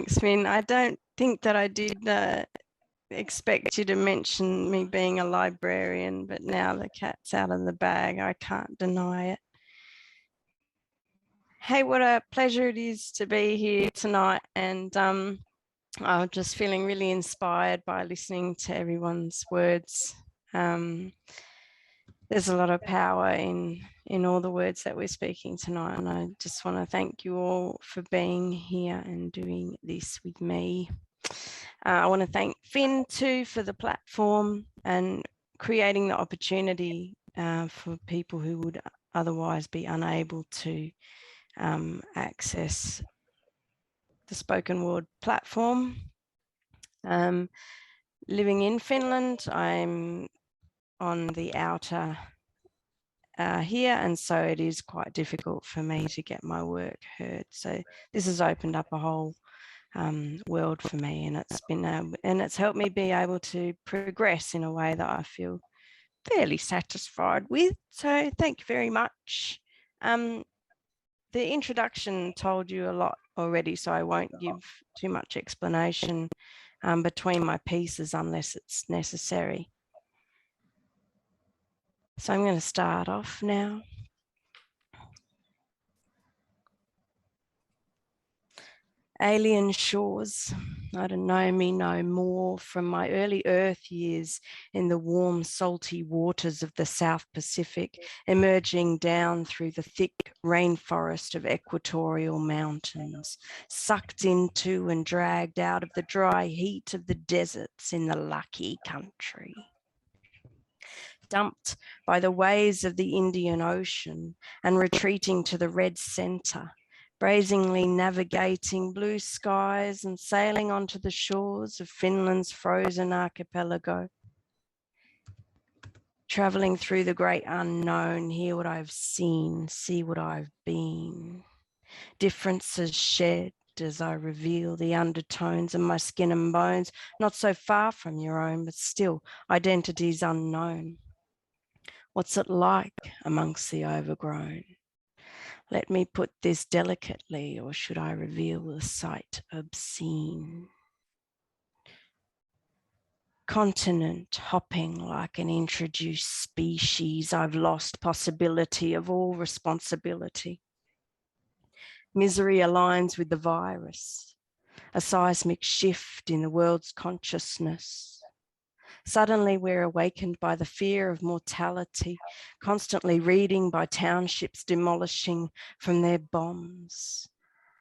Thanks, Min. I don't think that I did expect you to mention me being a librarian, but now the cat's out of the bag, I can't deny it. Hey, what a pleasure it is to be here tonight, and I'm just feeling really inspired by listening to everyone's words. There's a lot of power in all the words that we're speaking tonight, and I just want to thank you all for being here and doing this with me. I want to thank Finn too for the platform and creating the opportunity for people who would otherwise be unable to access the spoken word platform. Living in Finland, I'm on the outer here, and so it is quite difficult for me to get my work heard. So this has opened up a whole world for me, and it's been and it's helped me be able to progress in a way that I feel fairly satisfied with. So thank you very much. The introduction told you a lot already, so I won't give too much explanation between my pieces unless it's necessary. So I'm going to start off now. Alien shores. I don't know me no more from my early Earth years in the warm, salty waters of the South Pacific, emerging down through the thick rainforest of equatorial mountains, sucked into and dragged out of the dry heat of the deserts in the lucky country. Dumped by the waves of the Indian Ocean and retreating to the red center, brazenly navigating blue skies and sailing onto the shores of Finland's frozen archipelago. Traveling through the great unknown, hear what I've seen, see what I've been. Differences shed as I reveal the undertones of my skin and bones, not so far from your own, but still identities unknown. What's it like amongst the overgrown? Let me put this delicately, or should I reveal the sight obscene? Continent hopping like an introduced species, I've lost possibility of all responsibility. Misery aligns with the virus, a seismic shift in the world's consciousness. Suddenly we're awakened by the fear of mortality, constantly reading by townships demolishing from their bombs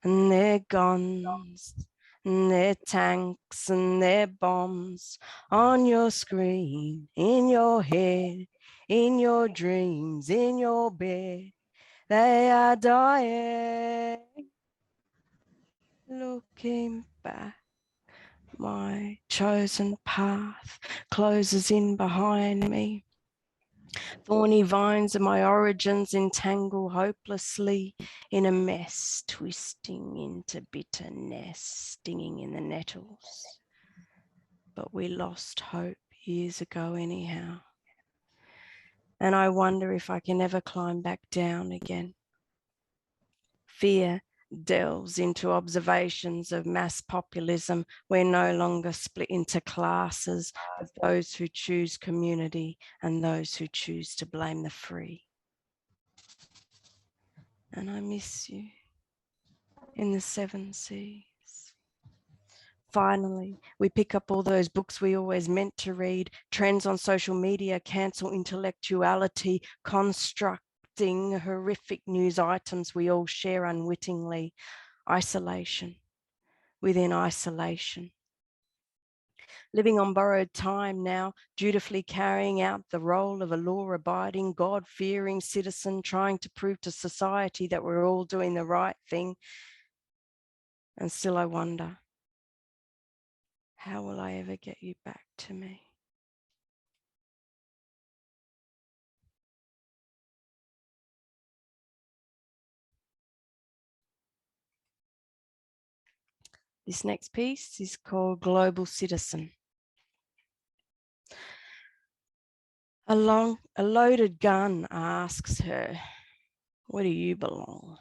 and their guns and their tanks and their bombs on your screen, in your head, in your dreams, in your bed. They are dying. Looking back, my chosen path closes in behind me. Thorny vines of my origins entangle hopelessly in a mess, twisting into bitterness, stinging in the nettles. But we lost hope years ago anyhow. And I wonder if I can ever climb back down again. Fear delves into observations of mass populism. We're no longer split into classes of those who choose community and those who choose to blame the free. And I miss you in the 7 seas. Finally, we pick up all those books we always meant to read. Trends on social media cancel intellectuality, constructing horrific news items we all share unwittingly. Isolation within isolation. Living on borrowed time now, dutifully carrying out the role of a law-abiding, God-fearing citizen, trying to prove to society that we're all doing the right thing. And still I wonder, how will I ever get you back to me? This next piece is called Global Citizen. A loaded gun asks her, where do you belong?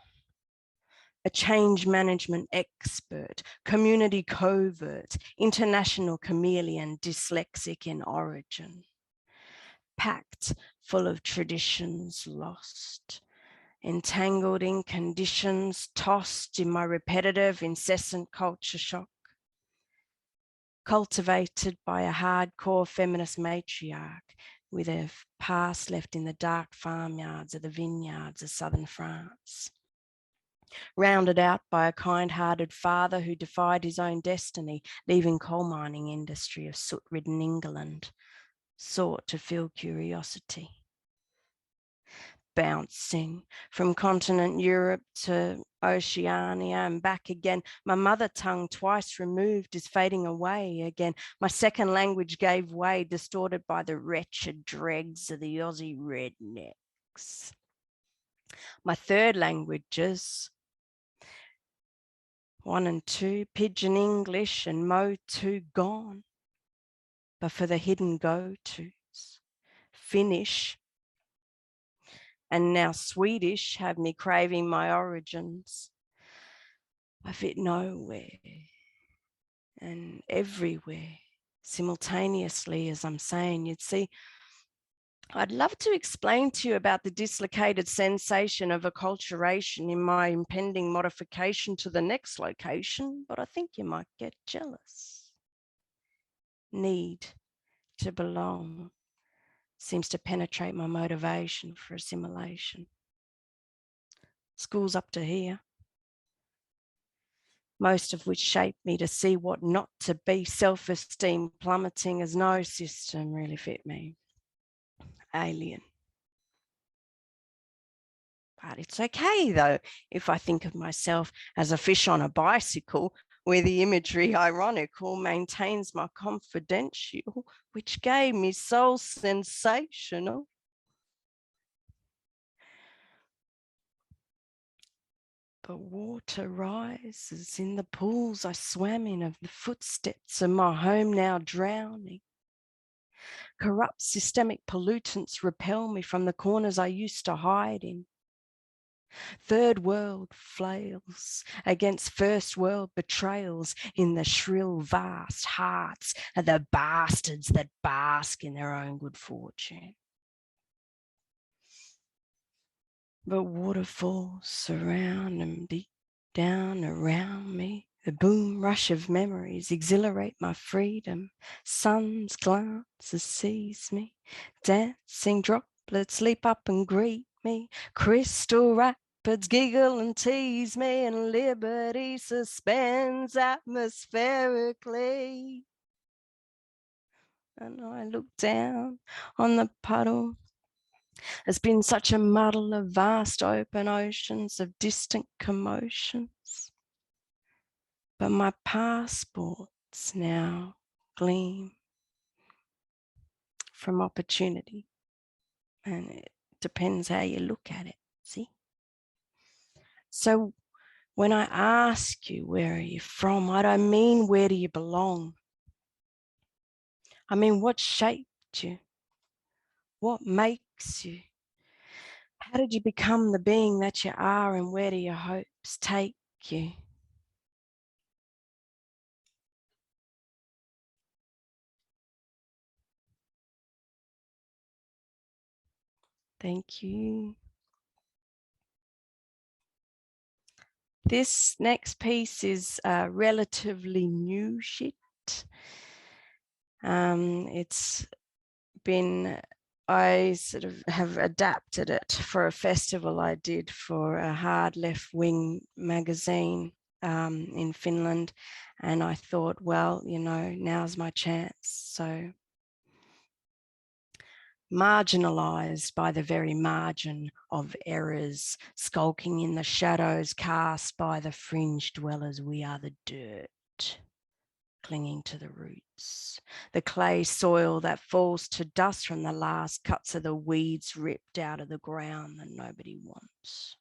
a change management expert, community covert, international chameleon, dyslexic in origin, packed full of traditions lost, entangled in conditions, tossed in my repetitive, incessant culture shock, cultivated by a hardcore feminist matriarch with a past left in the dark farmyards of the vineyards of southern France, rounded out by a kind-hearted father who defied his own destiny, leaving coal mining industry of soot-ridden England, sought to fill curiosity. Bouncing from continent Europe to Oceania and back again. My mother tongue, twice removed, is fading away again. My second language gave way, distorted by the wretched dregs of the Aussie rednecks. My third languages, 1 and 2, Pidgin English and Mo 2 gone. But for the hidden go-tos, Finnish and now Swedish have me craving my origins. I fit nowhere and everywhere simultaneously, as I'm saying. You'd see, I'd love to explain to you about the dislocated sensation of acculturation in my impending modification to the next location, but I think you might get jealous. Need to belong seems to penetrate my motivation for assimilation. School's up to here, most of which shaped me to see what not to be, self-esteem plummeting as no system really fit me. Alien. But it's okay though, if I think of myself as a fish on a bicycle, where the imagery ironical maintains my confidential, which gave me soul sensational. But water rises in the pools I swam in, of the footsteps of my home now drowning. Corrupt systemic pollutants repel me from the corners I used to hide in. Third world flails against first world betrayals in the shrill vast hearts of the bastards that bask in their own good fortune. But waterfalls surround and beat down around me. The boom rush of memories exhilarate my freedom. Sun's glances seize me. Dancing droplets leap up and greet me. Crystal rapids giggle and tease me, and liberty suspends atmospherically. And I look down on the puddle. There's been such a muddle of vast open oceans of distant commotions. But my passports now gleam from opportunity. And it depends how you look at it, see? So when I ask you, where are you from? I don't mean, where do you belong? I mean, what shaped you? What makes you? How did you become the being that you are, and where do your hopes take you? Thank you. This next piece is relatively new shit. It's been, I sort of have adapted it for a festival I did for a hard left-wing magazine in Finland. And I thought, well, you know, now's my chance. So marginalized by the very margin of errors, skulking in the shadows cast by the fringe dwellers, we are the dirt, clinging to the roots, the clay soil that falls to dust from the last cuts of the weeds ripped out of the ground that nobody wants.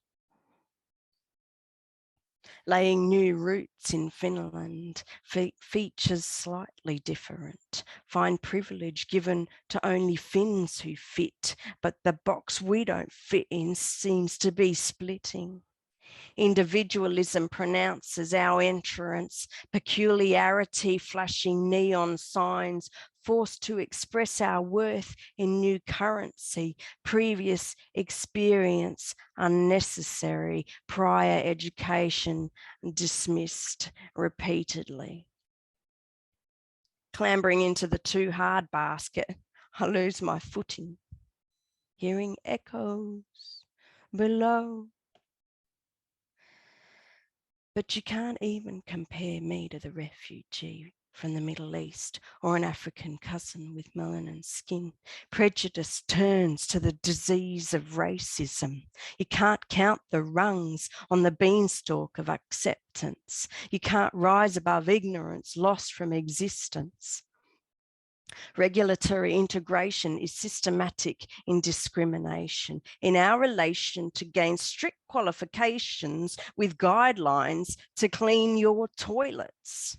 Laying new roots in Finland, features slightly different. Find privilege given to only Finns who fit, but the box we don't fit in seems to be splitting. Individualism pronounces our entrance, peculiarity flashing neon signs, forced to express our worth in new currency, previous experience unnecessary, prior education dismissed repeatedly. Clambering into the too hard basket, I lose my footing, hearing echoes below. But you can't even compare me to the refugee from the Middle East or an African cousin with melanin skin. Prejudice turns to the disease of racism. You can't count the rungs on the beanstalk of acceptance. You can't rise above ignorance lost from existence. Regulatory integration is systematic in discrimination in our relation to gain strict qualifications with guidelines to clean your toilets.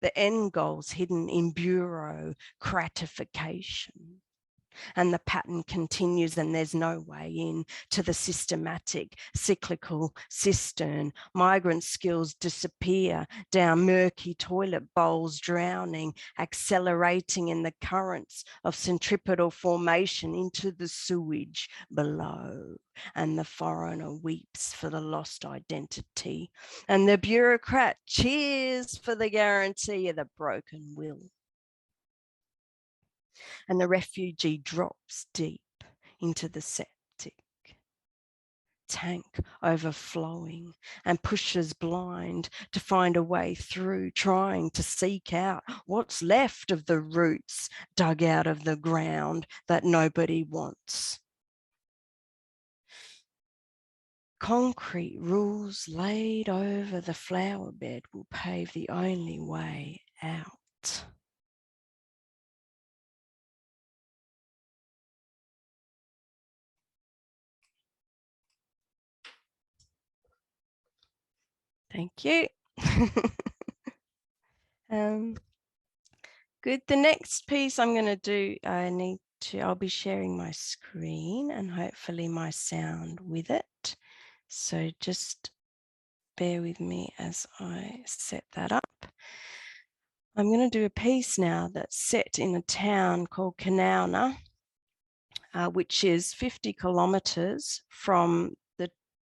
The end goal's hidden in bureaucratification. And the pattern continues and there's no way in to the systematic, cyclical cistern. Migrant skills disappear down murky toilet bowls, drowning, accelerating in the currents of centripetal formation into the sewage below. And the foreigner weeps for the lost identity. And the bureaucrat cheers for the guarantee of the broken will. And the refugee drops deep into the septic tank, overflowing, and pushes blind to find a way through, trying to seek out what's left of the roots dug out of the ground that nobody wants. Concrete rules laid over the flower bed will pave the only way out. Thank you. Good. The next piece I'm going to do, I'll be sharing my screen and hopefully my sound with it. So just bear with me as I set that up. I'm going to do a piece now that's set in a town called Kanauna, which is 50 kilometres from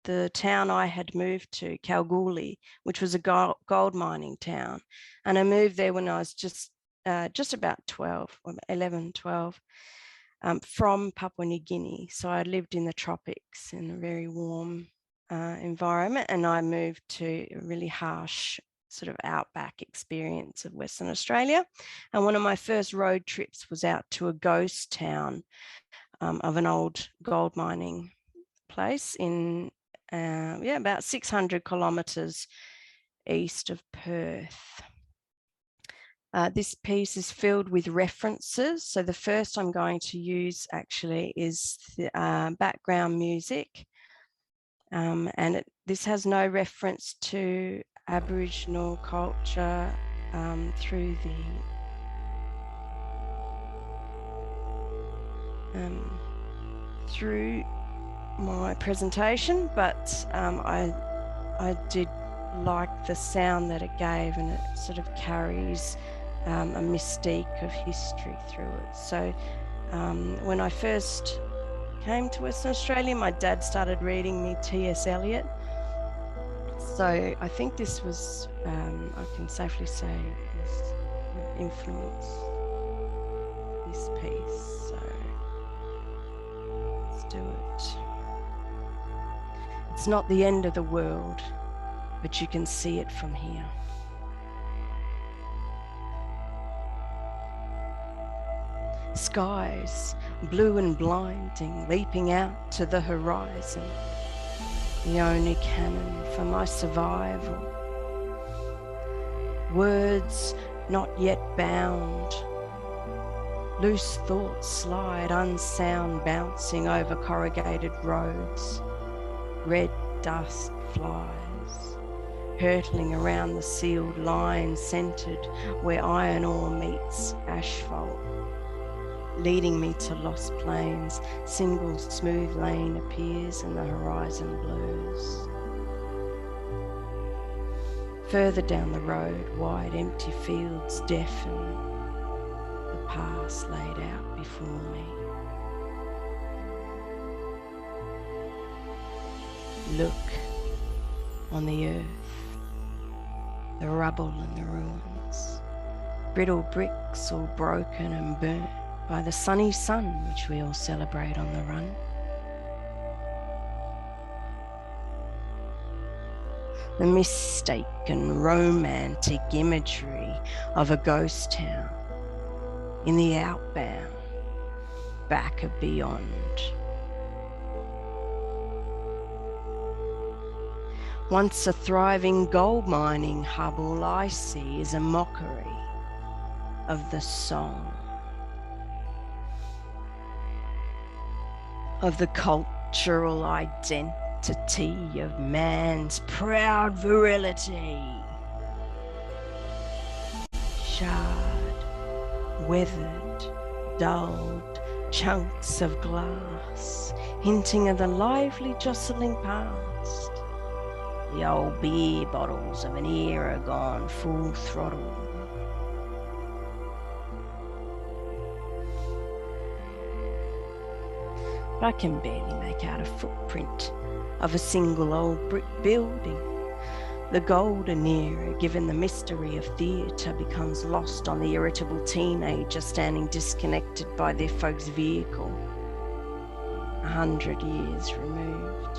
the town I had moved to, Kalgoorlie, which was a gold mining town. And I moved there when I was just about 12, or 11, 12, from Papua New Guinea. So I lived in the tropics in a very warm environment, and I moved to a really harsh sort of outback experience of Western Australia. And one of my first road trips was out to a ghost town of an old gold mining place in about 600 kilometres east of Perth. This piece is filled with references. So the first I'm going to use actually is the background music. And this has no reference to Aboriginal culture through my presentation, but I did like the sound that it gave, and it sort of carries a mystique of history through it. So when I first came to Western Australia, my dad started reading me T.S. Eliot. So I think this was, I can safely say, influenced this piece. So let's do it. It's not the end of the world, but you can see it from here. Skies, blue and blinding, leaping out to the horizon. The only cannon for my survival. Words not yet bound. Loose thoughts slide, unsound, bouncing over corrugated roads. Red dust flies, hurtling around the sealed line, centred where iron ore meets asphalt. leading me to lost plains. Single smooth lane appears and the horizon blurs. Further down the road, wide empty fields deafen the past laid out before me. Look on the earth, the rubble and the ruins, brittle bricks all broken and burnt by the sunny sun which we all celebrate on the run. The mistaken romantic imagery of a ghost town in the outbound, back of beyond. Once a thriving gold mining hub, all I see is a mockery of the song, of the cultural identity of man's proud virility. Shard, weathered, dulled chunks of glass, hinting of the lively jostling past. The old beer bottles of an era gone full throttle. But I can barely make out a footprint of a single old brick building. The golden era, given the mystery of theatre, becomes lost on the irritable teenager standing disconnected by their folks' vehicle, 100 years removed.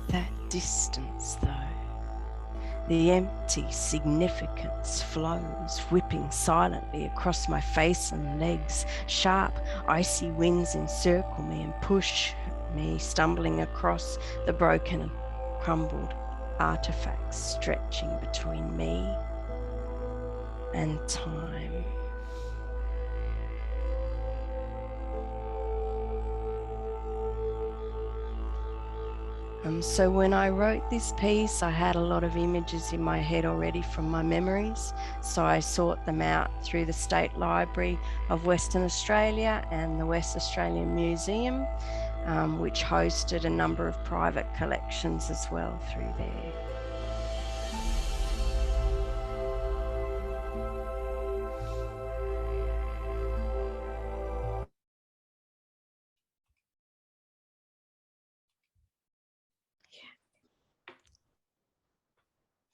That distance, though, the empty significance flows, whipping silently across my face and legs. Sharp, icy winds encircle me and push me, stumbling across the broken and crumbled artifacts stretching between me and time. So when I wrote this piece, I had a lot of images in my head already from my memories. So I sought them out through the State Library of Western Australia and the West Australian Museum, which hosted a number of private collections as well through there.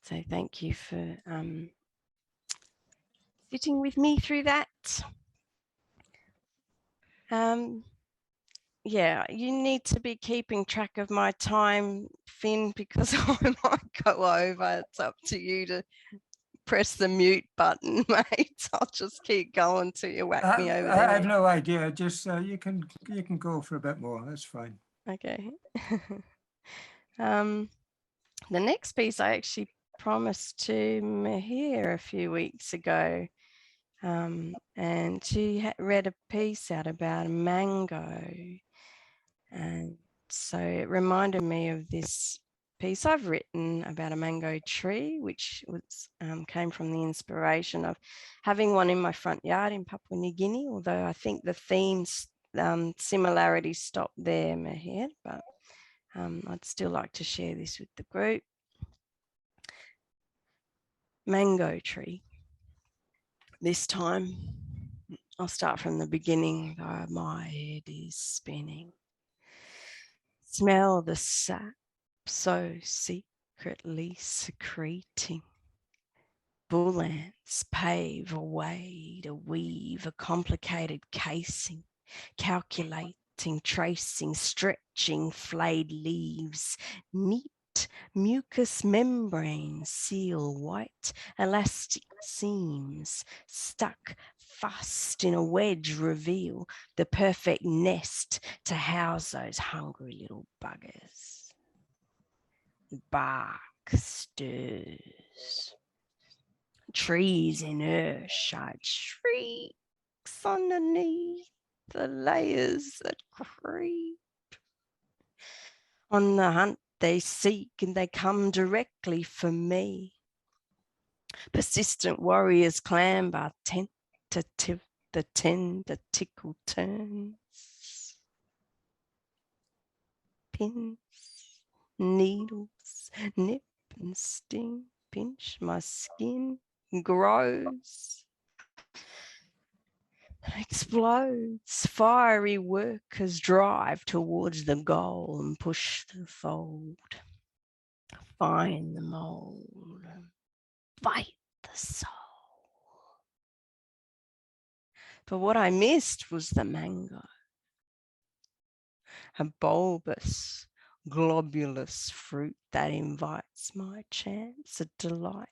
So thank you for sitting with me through that. Yeah, you need to be keeping track of my time, Finn, because I might go over. It's up to you to press the mute button, mate. I'll just keep going till you whack me over there. I have no idea. Just you can go for a bit more. That's fine. Okay. The next piece I actually promised to Mahir a few weeks ago, and she read a piece out about a mango, and so it reminded me of this piece I've written about a mango tree, which was came from the inspiration of having one in my front yard in Papua New Guinea, although I think the themes similarities stop there, Mahir, but I'd still like to share this with the group. Mango tree. This time, I'll start from the beginning, though my head is spinning. Smell the sap so secretly secreting. Bull ants pave a way to weave a complicated casing, calculating, tracing, stretching flayed leaves, neat mucous membranes seal white elastic seams, stuck fast in a wedge reveal the perfect nest to house those hungry little buggers. Bark stirs. Trees in earthshot shrieks underneath the layers that creep. On the hunt they seek and they come directly for me. Persistent warriors clamber, tentative, the tender tickle turns. Pins, needles, nip and sting, pinch my skin, grows, explodes. Fiery workers drive towards the goal and push the fold. Find the mold, bite the soul. But what I missed was the mango, a bulbous, globulous fruit that invites my chance, a delight.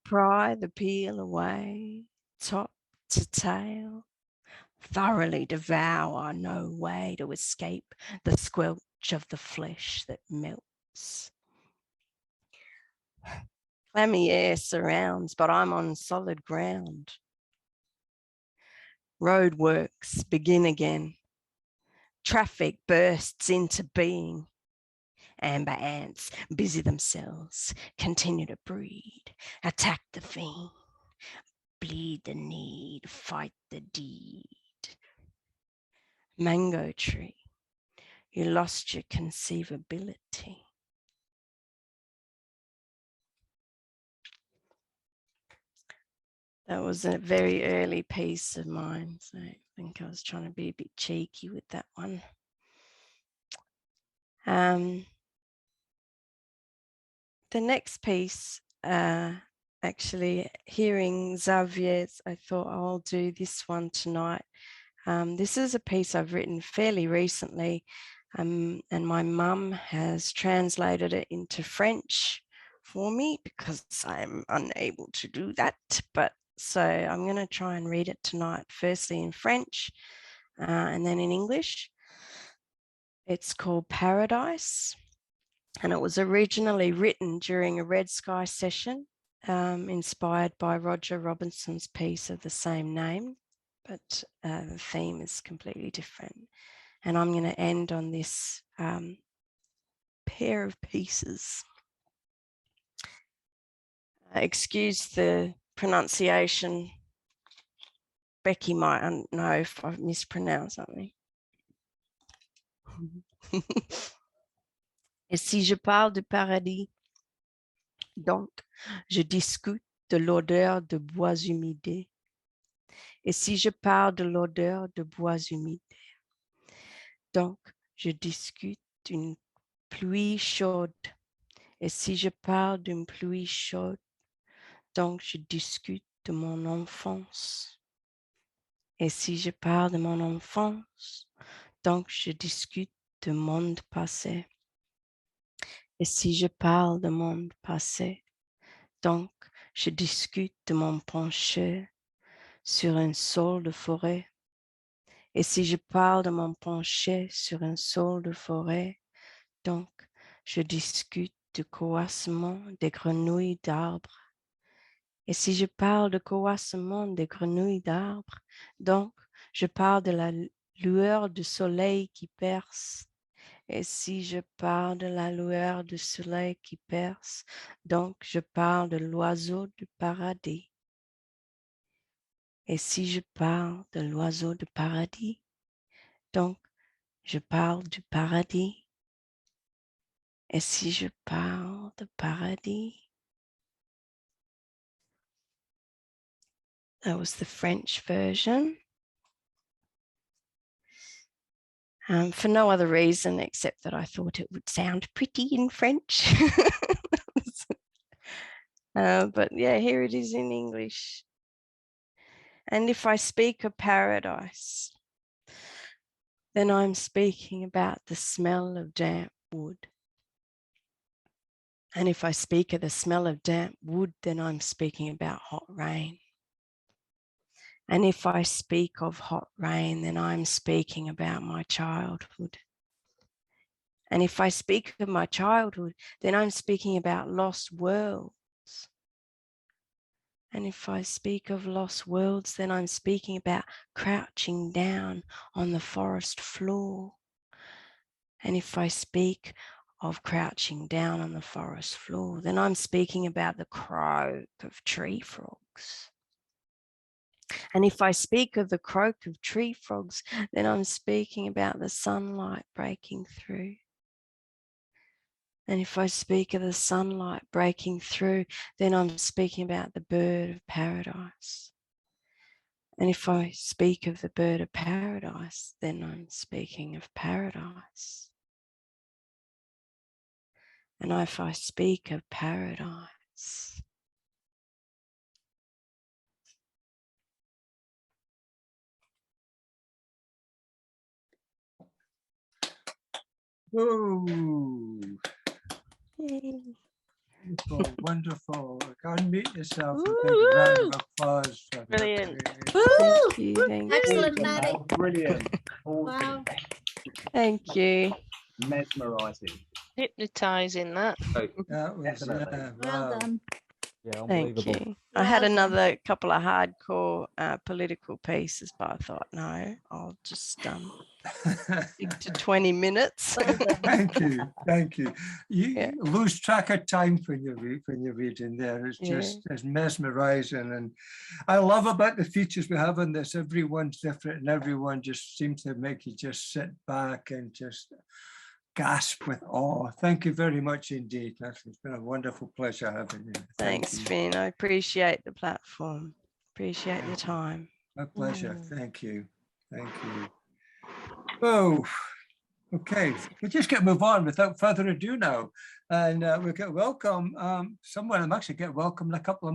Pry the peel away, top to tail, thoroughly devour, no way to escape the squelch of the flesh that melts. Clammy air surrounds, but I'm on solid ground. Roadworks begin again. Traffic bursts into being. Amber ants busy themselves, continue to breed, attack the fiend, bleed the need, fight the deed. Mango tree, you lost your conceivability. That was a very early piece of mine, so I think I was trying to be a bit cheeky with that one. The next piece, actually hearing Xavier's, I thought I'll do this one tonight. This is a piece I've written fairly recently, and my mum has translated it into French for me because I'm unable to do that. But so I'm going to try and read it tonight, firstly in French and then in English. It's called Paradise, and it was originally written during a Red Sky session, inspired by Roger Robinson's piece of the same name, but the theme is completely different. And I'm going to end on this pair of pieces. Excuse the pronunciation. Becky might know if I've mispronounced something. Et si je parle de paradis, donc je discute de l'odeur de bois humides. Et si je parle de l'odeur de bois humides, donc je discute d'une pluie chaude. Et si je parle d'une pluie chaude, donc je discute de mon enfance. Et si je parle de mon enfance, donc je discute du monde passé. Et si je parle de monde passé, donc je discute de mon pencheur sur un sol de forêt. Et si je parle de mon pencheur sur un sol de forêt, donc je discute du coassement des grenouilles d'arbres. Et si je parle de coassement des grenouilles d'arbres, donc je parle de la lueur du soleil qui perce. Et si je parle de la lueur du soleil qui perce, donc je parle de l'oiseau du paradis. Et si je parle de l'oiseau du paradis, donc je parle du paradis. Et si je parle de paradis, that was the French version. For no other reason except that I thought it would sound pretty in French. But yeah, here it is in English. And if I speak of paradise, then I'm speaking about the smell of damp wood. And if I speak of the smell of damp wood, then I'm speaking about hot rain. And if I speak of hot rain, then I'm speaking about my childhood. And if I speak of my childhood, then I'm speaking about lost worlds. And if I speak of lost worlds, then I'm speaking about crouching down on the forest floor And if I speak of crouching down on the forest floor, then I'm speaking about the croak of tree frogs. And if I speak of the croak of tree frogs, then I'm speaking about the sunlight breaking through. And if I speak of the sunlight breaking through, then I'm speaking about the bird of paradise. And if I speak of the bird of paradise, then I'm speaking of paradise. And if I speak of paradise, Whoa. yay. Wonderful, wonderful. Unmute yourself and take a round of applause. Brilliant. Thank you, thank Excellent, you. Gnattie. Oh, brilliant. Wow. Thank you. Mesmerising. Hypnotising that. That was, Definitely. Well wow. done. Yeah, Thank unbelievable. you. I had Well done. another couple of hardcore political pieces, but I thought, no, I'll just stick to 20 minutes. Well done. Thank you, thank you. You Yeah. lose track of time when you're reading there. It's Yeah. just it's mesmerising, and I love about the features we have in this. Everyone's different, and everyone just seems to make you just sit back and just gasp with awe. Thank you very much indeed. It's been a wonderful pleasure having you. Thank Thanks, you. Finn. I appreciate the platform. Appreciate your time. My pleasure. Thank you. Thank you. Oh. Okay, we'll just get move on without further ado now, and we'll get welcome. Someone I'm actually get welcome in a couple of